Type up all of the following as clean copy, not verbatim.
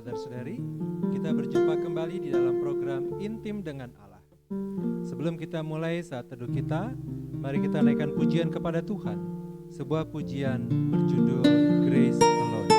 saudara-saudari, kita berjumpa kembali di dalam program Intim dengan Allah. Sebelum kita mulai saat teduh kita, mari kita naikkan pujian kepada Tuhan. Sebuah pujian berjudul Grace Alone.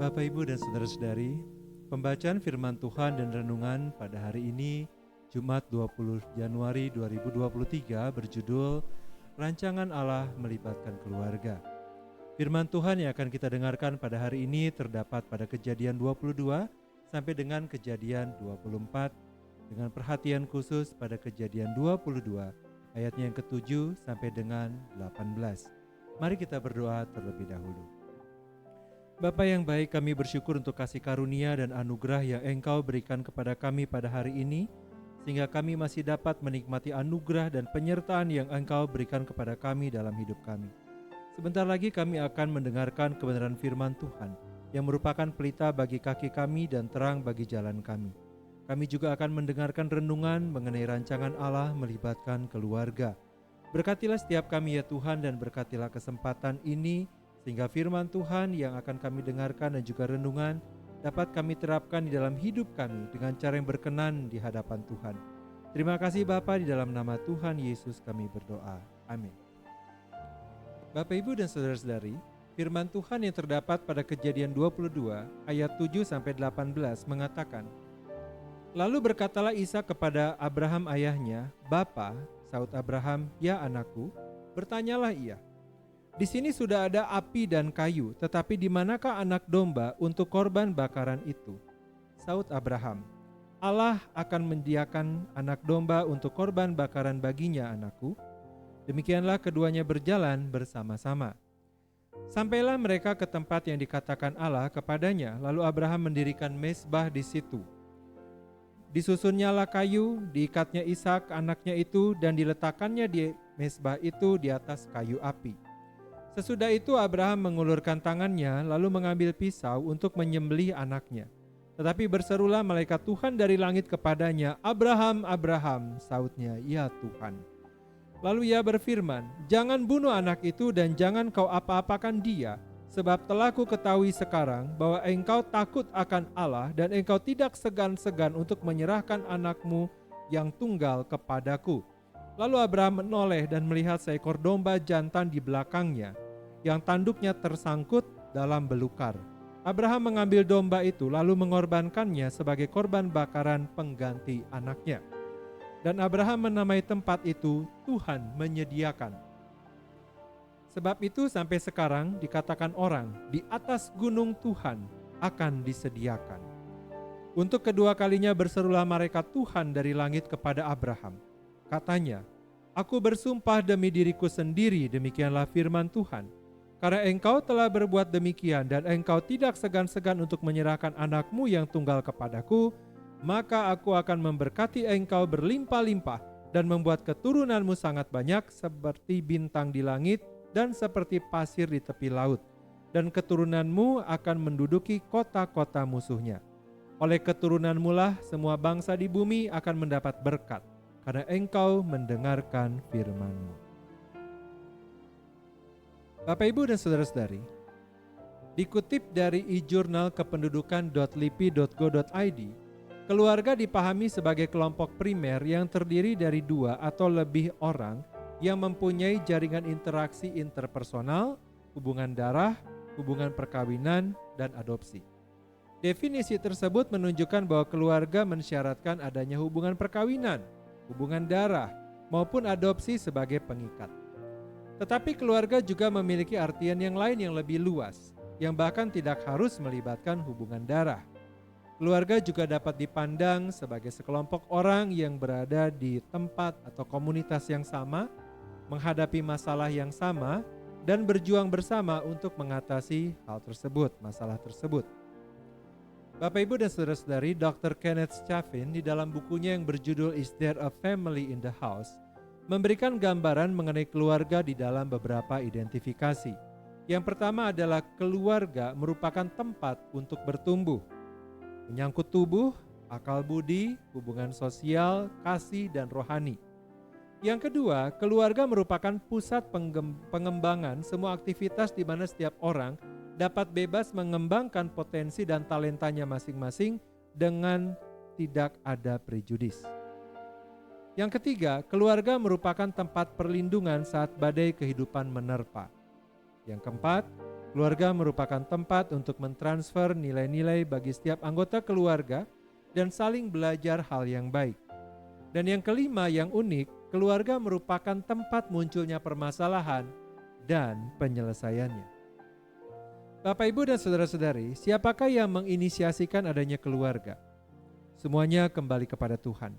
Bapak, Ibu, dan saudara-saudari, pembacaan firman Tuhan dan renungan pada hari ini, Jumat 20 Januari 2023, berjudul Rancangan Allah Melibatkan Keluarga. Firman Tuhan yang akan kita dengarkan pada hari ini terdapat pada Kejadian 22 sampai dengan Kejadian 24, dengan perhatian khusus pada Kejadian 22, ayatnya yang ke-7 sampai dengan 18. Mari kita berdoa terlebih dahulu. Bapa yang baik, kami bersyukur untuk kasih karunia dan anugerah yang Engkau berikan kepada kami pada hari ini, sehingga kami masih dapat menikmati anugerah dan penyertaan yang Engkau berikan kepada kami dalam hidup kami. Sebentar lagi kami akan mendengarkan kebenaran firman Tuhan, yang merupakan pelita bagi kaki kami dan terang bagi jalan kami. Kami juga akan mendengarkan renungan mengenai rancangan Allah melibatkan keluarga. Berkatilah setiap kami ya Tuhan, dan berkatilah kesempatan ini, sehingga firman Tuhan yang akan kami dengarkan dan juga renungan dapat kami terapkan di dalam hidup kami dengan cara yang berkenan di hadapan Tuhan. Terima kasih Bapa, di dalam nama Tuhan Yesus kami berdoa. Amin. Bapak, Ibu, dan saudara-saudari, firman Tuhan yang terdapat pada Kejadian 22 ayat 7 sampai 18 mengatakan, "Lalu berkatalah Ishak kepada Abraham ayahnya, 'Bapa,' saut Abraham, 'Ya anakku,' bertanyalah ia, 'Di sini sudah ada api dan kayu, tetapi di manakah anak domba untuk korban bakaran itu?' Saut Abraham, 'Allah akan menyediakan anak domba untuk korban bakaran baginya, anakku.' Demikianlah keduanya berjalan bersama-sama. Sampailah mereka ke tempat yang dikatakan Allah kepadanya, lalu Abraham mendirikan mezbah di situ. Disusunnyalah kayu, diikatnya Ishak anaknya itu, dan diletakkannya di mezbah itu di atas kayu api. Sesudah itu Abraham mengulurkan tangannya lalu mengambil pisau untuk menyembelih anaknya. Tetapi berserulah malaikat Tuhan dari langit kepadanya, "Abraham, Abraham," sautnya, "Ya Tuhan." Lalu ia berfirman, "Jangan bunuh anak itu dan jangan kau apa-apakan dia, sebab telah ku ketahui sekarang bahwa engkau takut akan Allah dan engkau tidak segan-segan untuk menyerahkan anakmu yang tunggal kepadaku." Lalu Abraham menoleh dan melihat seekor domba jantan di belakangnya, yang tanduknya tersangkut dalam belukar. Abraham mengambil domba itu lalu mengorbankannya sebagai korban bakaran pengganti anaknya. Dan Abraham menamai tempat itu Tuhan menyediakan. Sebab itu sampai sekarang dikatakan orang, di atas gunung Tuhan akan disediakan. Untuk kedua kalinya berserulah malaikat Tuhan dari langit kepada Abraham. Katanya, "Aku bersumpah demi diriku sendiri, demikianlah firman Tuhan. Karena engkau telah berbuat demikian dan engkau tidak segan-segan untuk menyerahkan anakmu yang tunggal kepadaku, maka aku akan memberkati engkau berlimpah-limpah dan membuat keturunanmu sangat banyak seperti bintang di langit dan seperti pasir di tepi laut. Dan keturunanmu akan menduduki kota-kota musuhnya. Oleh keturunanmu lah semua bangsa di bumi akan mendapat berkat, karena engkau mendengarkan firman-Mu." Bapak, Ibu, dan saudara-saudari, dikutip dari e-jurnal-kependudukan.lipi.go.id, keluarga dipahami sebagai kelompok primer yang terdiri dari 2 atau lebih orang yang mempunyai jaringan interaksi interpersonal, hubungan darah, hubungan perkawinan, dan adopsi. Definisi tersebut menunjukkan bahwa keluarga mensyaratkan adanya hubungan perkawinan, hubungan darah, maupun adopsi sebagai pengikat. Tetapi keluarga juga memiliki artian yang lain yang lebih luas, yang bahkan tidak harus melibatkan hubungan darah. Keluarga juga dapat dipandang sebagai sekelompok orang yang berada di tempat atau komunitas yang sama, menghadapi masalah yang sama, dan berjuang bersama untuk mengatasi masalah tersebut. Bapak, Ibu, dan saudara-saudari, Dr. Kenneth Chaffin di dalam bukunya yang berjudul Is There a Family in the House? Memberikan gambaran mengenai keluarga di dalam beberapa identifikasi. Yang pertama adalah keluarga merupakan tempat untuk bertumbuh, menyangkut tubuh, akal budi, hubungan sosial, kasih, dan rohani. Yang kedua, keluarga merupakan pusat pengembangan semua aktivitas di mana setiap orang dapat bebas mengembangkan potensi dan talentanya masing-masing dengan tidak ada prejudis. Yang ketiga, keluarga merupakan tempat perlindungan saat badai kehidupan menerpa. Yang keempat, keluarga merupakan tempat untuk mentransfer nilai-nilai bagi setiap anggota keluarga dan saling belajar hal yang baik. Dan yang kelima, yang unik, keluarga merupakan tempat munculnya permasalahan dan penyelesaiannya. Bapak, Ibu, dan saudara-saudari, siapakah yang menginisiasikan adanya keluarga? Semuanya kembali kepada Tuhan.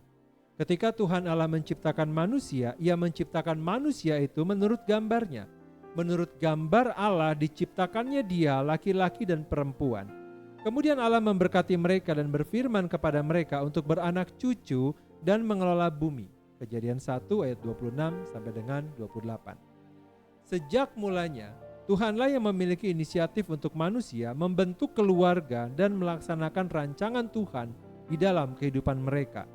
Ketika Tuhan Allah menciptakan manusia, Ia menciptakan manusia itu menurut gambarnya. Menurut gambar Allah diciptakannya dia laki-laki dan perempuan. Kemudian Allah memberkati mereka dan berfirman kepada mereka untuk beranak cucu dan mengelola bumi. Kejadian 1 ayat 26 sampai dengan 28. Sejak mulanya, Tuhanlah yang memiliki inisiatif untuk manusia membentuk keluarga dan melaksanakan rancangan Tuhan di dalam kehidupan mereka.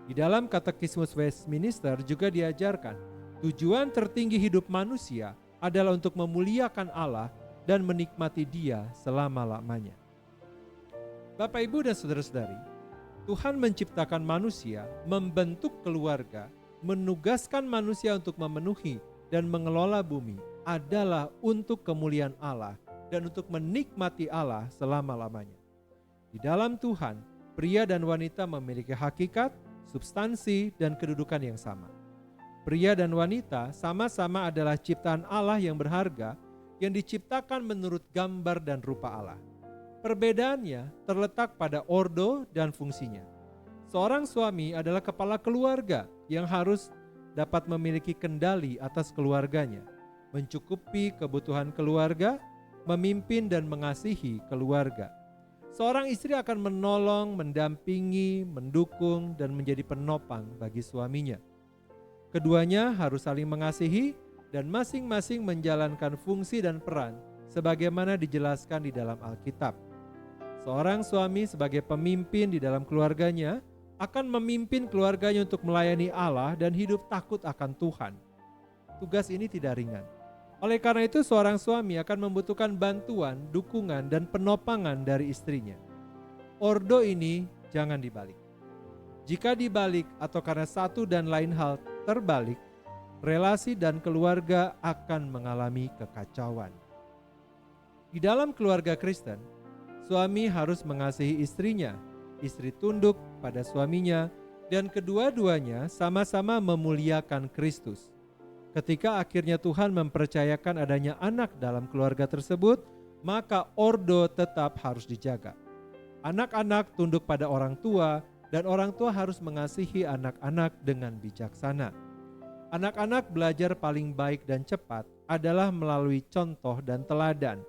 Di dalam Katekismus Westminster juga diajarkan, tujuan tertinggi hidup manusia adalah untuk memuliakan Allah dan menikmati Dia selama-lamanya. Bapak, Ibu, dan saudara-saudari, Tuhan menciptakan manusia, membentuk keluarga, menugaskan manusia untuk memenuhi dan mengelola bumi adalah untuk kemuliaan Allah dan untuk menikmati Allah selama-lamanya. Di dalam Tuhan, pria dan wanita memiliki hakikat, substansi, dan kedudukan yang sama. Pria dan wanita sama-sama adalah ciptaan Allah yang berharga yang diciptakan menurut gambar dan rupa Allah. Perbedaannya terletak pada ordo dan fungsinya. Seorang suami adalah kepala keluarga yang harus dapat memiliki kendali atas keluarganya, mencukupi kebutuhan keluarga, memimpin dan mengasihi keluarga. Seorang istri akan menolong, mendampingi, mendukung, dan menjadi penopang bagi suaminya. Keduanya harus saling mengasihi dan masing-masing menjalankan fungsi dan peran sebagaimana dijelaskan di dalam Alkitab. Seorang suami sebagai pemimpin di dalam keluarganya akan memimpin keluarganya untuk melayani Allah dan hidup takut akan Tuhan. Tugas ini tidak ringan. Oleh karena itu, seorang suami akan membutuhkan bantuan, dukungan, dan penopangan dari istrinya. Ordo ini jangan dibalik. Jika dibalik atau karena satu dan lain hal terbalik, relasi dan keluarga akan mengalami kekacauan. Di dalam keluarga Kristen, suami harus mengasihi istrinya, istri tunduk pada suaminya, dan kedua-duanya sama-sama memuliakan Kristus. Ketika akhirnya Tuhan mempercayakan adanya anak dalam keluarga tersebut, maka ordo tetap harus dijaga. Anak-anak tunduk pada orang tua, dan orang tua harus mengasihi anak-anak dengan bijaksana. Anak-anak belajar paling baik dan cepat adalah melalui contoh dan teladan.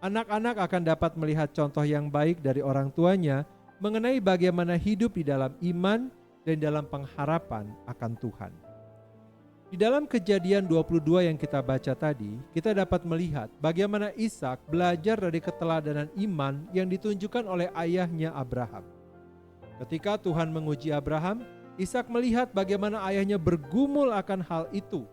Anak-anak akan dapat melihat contoh yang baik dari orang tuanya mengenai bagaimana hidup di dalam iman dan dalam pengharapan akan Tuhan. Di dalam Kejadian 22 yang kita baca tadi, kita dapat melihat bagaimana Ishak belajar dari keteladanan iman yang ditunjukkan oleh ayahnya Abraham. Ketika Tuhan menguji Abraham, Ishak melihat bagaimana ayahnya bergumul akan hal itu.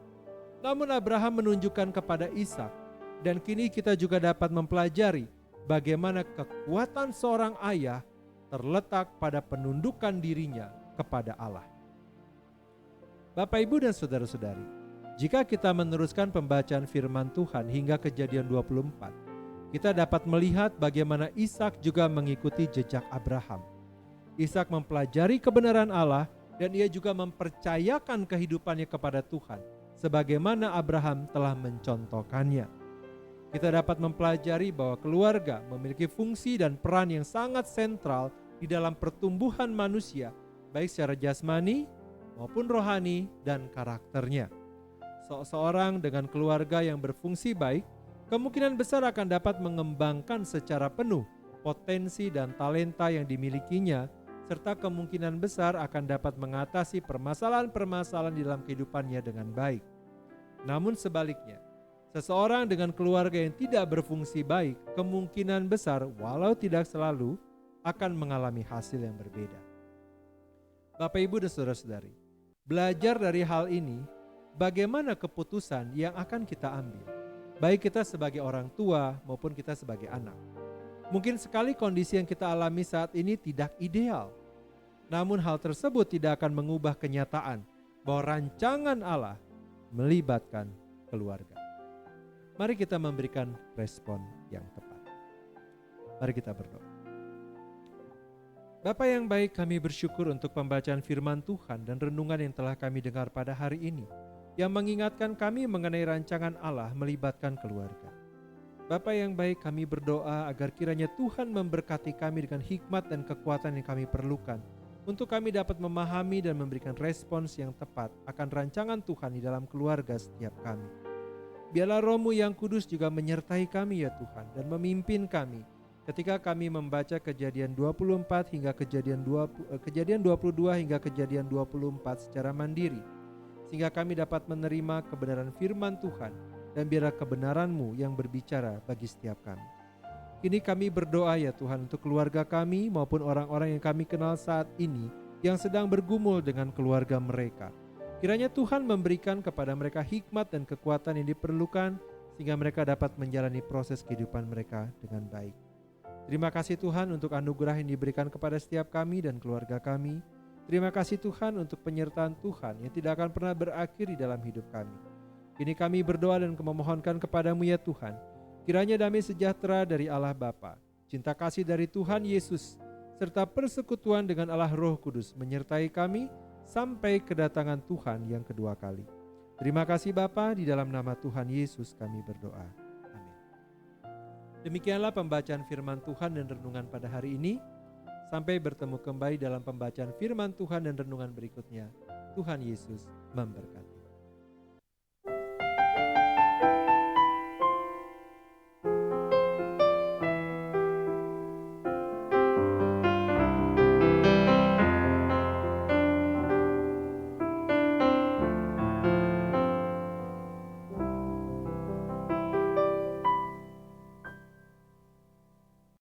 Namun Abraham menunjukkan kepada Ishak, dan kini kita juga dapat mempelajari bagaimana kekuatan seorang ayah terletak pada penundukan dirinya kepada Allah. Bapak, Ibu, dan saudara-saudari, jika kita meneruskan pembacaan firman Tuhan hingga Kejadian 24, kita dapat melihat bagaimana Ishak juga mengikuti jejak Abraham. Ishak mempelajari kebenaran Allah dan ia juga mempercayakan kehidupannya kepada Tuhan, sebagaimana Abraham telah mencontohkannya. Kita dapat mempelajari bahwa keluarga memiliki fungsi dan peran yang sangat sentral di dalam pertumbuhan manusia, baik secara jasmani maupun rohani dan karakternya. Seseorang dengan keluarga yang berfungsi baik, kemungkinan besar akan dapat mengembangkan secara penuh potensi dan talenta yang dimilikinya, serta kemungkinan besar akan dapat mengatasi permasalahan-permasalahan di dalam kehidupannya dengan baik. Namun sebaliknya, seseorang dengan keluarga yang tidak berfungsi baik, kemungkinan besar walau tidak selalu akan mengalami hasil yang berbeda. Bapak, Ibu, dan saudara-saudari, belajar dari hal ini, bagaimana keputusan yang akan kita ambil, baik kita sebagai orang tua maupun kita sebagai anak. Mungkin sekali kondisi yang kita alami saat ini tidak ideal, namun hal tersebut tidak akan mengubah kenyataan bahwa rancangan Allah melibatkan keluarga. Mari kita memberikan respon yang tepat. Mari kita berdoa. Bapa yang baik, kami bersyukur untuk pembacaan firman Tuhan dan renungan yang telah kami dengar pada hari ini, yang mengingatkan kami mengenai rancangan Allah melibatkan keluarga. Bapa yang baik, kami berdoa agar kiranya Tuhan memberkati kami dengan hikmat dan kekuatan yang kami perlukan, untuk kami dapat memahami dan memberikan respons yang tepat akan rancangan Tuhan di dalam keluarga setiap kami. Biarlah Roh-Mu yang kudus juga menyertai kami ya Tuhan, dan memimpin kami ketika kami membaca Kejadian 24 hingga Kejadian 22 hingga Kejadian 24 secara mandiri, sehingga kami dapat menerima kebenaran firman Tuhan, dan biarlah kebenaran-Mu yang berbicara bagi setiap kami. Kini kami berdoa ya Tuhan untuk keluarga kami maupun orang-orang yang kami kenal saat ini yang sedang bergumul dengan keluarga mereka. Kiranya Tuhan memberikan kepada mereka hikmat dan kekuatan yang diperlukan, sehingga mereka dapat menjalani proses kehidupan mereka dengan baik. Terima kasih Tuhan untuk anugerah yang diberikan kepada setiap kami dan keluarga kami. Terima kasih Tuhan untuk penyertaan Tuhan yang tidak akan pernah berakhir di dalam hidup kami. Kini kami berdoa dan memohonkan kepadamu ya Tuhan, kiranya damai sejahtera dari Allah Bapa, cinta kasih dari Tuhan Yesus, serta persekutuan dengan Allah Roh Kudus menyertai kami sampai kedatangan Tuhan yang kedua kali. Terima kasih Bapa, di dalam nama Tuhan Yesus kami berdoa. Demikianlah pembacaan firman Tuhan dan renungan pada hari ini. Sampai bertemu kembali dalam pembacaan firman Tuhan dan renungan berikutnya. Tuhan Yesus memberkati.